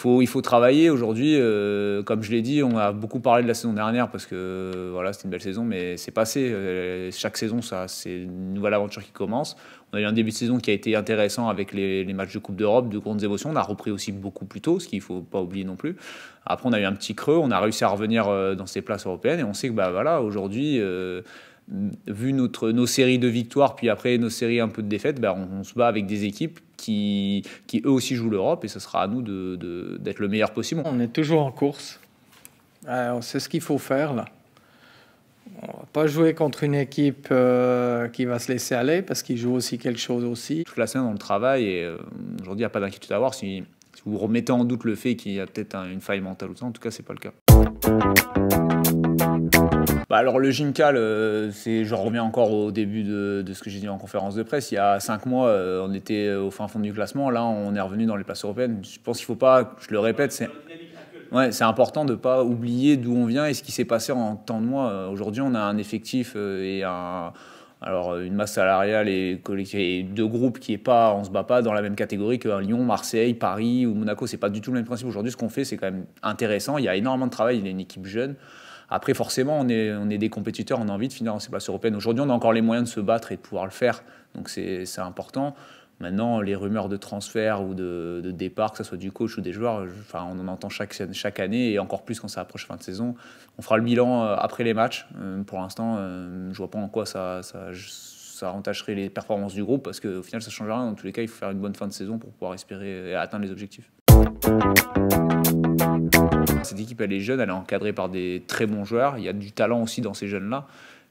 Il faut travailler aujourd'hui. Comme je l'ai dit, on a beaucoup parlé de la saison dernière parce que voilà, c'était une belle saison, mais c'est passé. Chaque saison, c'est une nouvelle aventure qui commence. On a eu un début de saison qui a été intéressant avec les matchs de Coupe d'Europe, de grandes émotions. On a repris aussi beaucoup plus tôt, ce qu'il ne faut pas oublier non plus. Après, on a eu un petit creux. On a réussi à revenir dans ces places européennes et on sait que bah, voilà, aujourd'hui, vu nos séries de victoires, puis après nos séries un peu de défaites, bah, on se bat avec des équipes qui eux aussi jouent l'Europe et ce sera à nous d'être le meilleur possible. On est toujours en course. C'est ce qu'il faut faire là. On ne va pas jouer contre une équipe qui va se laisser aller parce qu'ils jouent aussi quelque chose aussi. Toute la semaine on le travaille et aujourd'hui il n'y a pas d'inquiétude à avoir. Si vous remettez en doute le fait qu'il y a peut-être une faille mentale ou ça, en tout cas c'est pas le cas. Bah alors le Gymkhal, je reviens encore au début de ce que j'ai dit en conférence de presse. Il y a 5 mois, on était au fin fond du classement. Là, on est revenu dans les places européennes. Je pense qu'il ne faut pas, je le répète, c'est important de ne pas oublier d'où on vient et ce qui s'est passé en tant de mois. Aujourd'hui, on a un effectif et une masse salariale et de groupes qui est pas, on se bat pas dans la même catégorie que Lyon, Marseille, Paris ou Monaco. C'est pas du tout le même principe. Aujourd'hui, ce qu'on fait, c'est quand même intéressant. Il y a énormément de travail. Il y a une équipe jeune. Après, forcément, on est des compétiteurs, on a envie de finir dans ces places européennes. Aujourd'hui, on a encore les moyens de se battre et de pouvoir le faire, donc c'est important. Maintenant, les rumeurs de transfert ou de départ, que ce soit du coach ou des joueurs, on en entend chaque année, et encore plus quand ça approche fin de saison. On fera le bilan après les matchs. Pour l'instant, je ne vois pas en quoi ça entacherait les performances du groupe, parce qu'au final, ça ne change rien. Dans tous les cas, il faut faire une bonne fin de saison pour pouvoir espérer et atteindre les objectifs. Cette équipe, elle est jeune, elle est encadrée par des très bons joueurs. Il y a du talent aussi dans ces jeunes-là.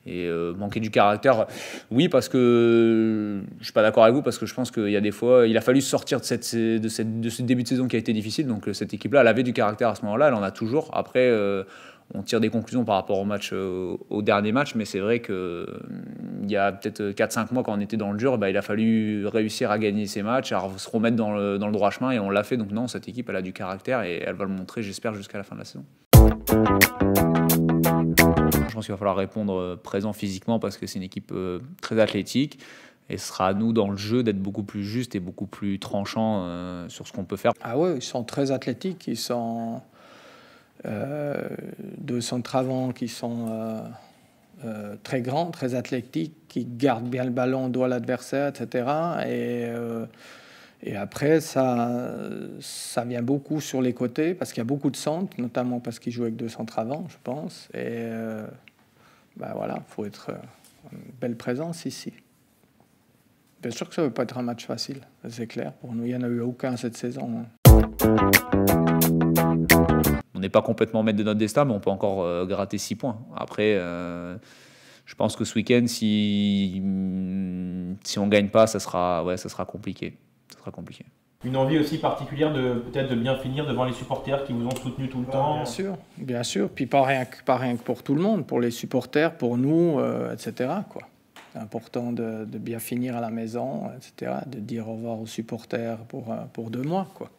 Et manquer du caractère, oui, parce que je ne suis pas d'accord avec vous, parce que je pense qu'il y a des fois, il a fallu sortir de ce début de saison qui a été difficile. Donc cette équipe-là, elle avait du caractère à ce moment-là, elle en a toujours. Après, on tire des conclusions par rapport au dernier match, mais c'est vrai qu'il y a peut-être 4-5 mois, quand on était dans le dur, il a fallu réussir à gagner ces matchs, à se remettre dans le droit chemin, et on l'a fait. Donc non, cette équipe, elle a du caractère et elle va le montrer, j'espère, jusqu'à la fin de la saison. Je pense qu'il va falloir répondre présent physiquement parce que c'est une équipe très athlétique et ce sera à nous dans le jeu d'être beaucoup plus juste et beaucoup plus tranchant sur ce qu'on peut faire. Ah ouais, ils sont très athlétiques, ils sont deux centres avant qui sont très grands, très athlétiques, qui gardent bien le ballon, doigt l'adversaire, etc. Et après, ça vient beaucoup sur les côtés, parce qu'il y a beaucoup de centres, notamment parce qu'ils jouent avec deux centres avant, je pense. Et voilà, il faut être une belle présence ici. Bien sûr que ça ne veut pas être un match facile, c'est clair. Pour nous, il n'y en a eu aucun cette saison. On n'est pas complètement maître de notre destin, mais on peut encore gratter 6 points. Après, je pense que ce week-end, si on ne gagne pas, ça sera compliqué. Ça sera compliqué. Une envie aussi particulière peut-être de bien finir devant les supporters qui vous ont soutenu tout le temps. Bien sûr. Puis pas rien que pour tout le monde, pour les supporters, pour nous, etc. C'est important de bien finir à la maison, etc. De dire au revoir aux supporters pour 2 mois, quoi.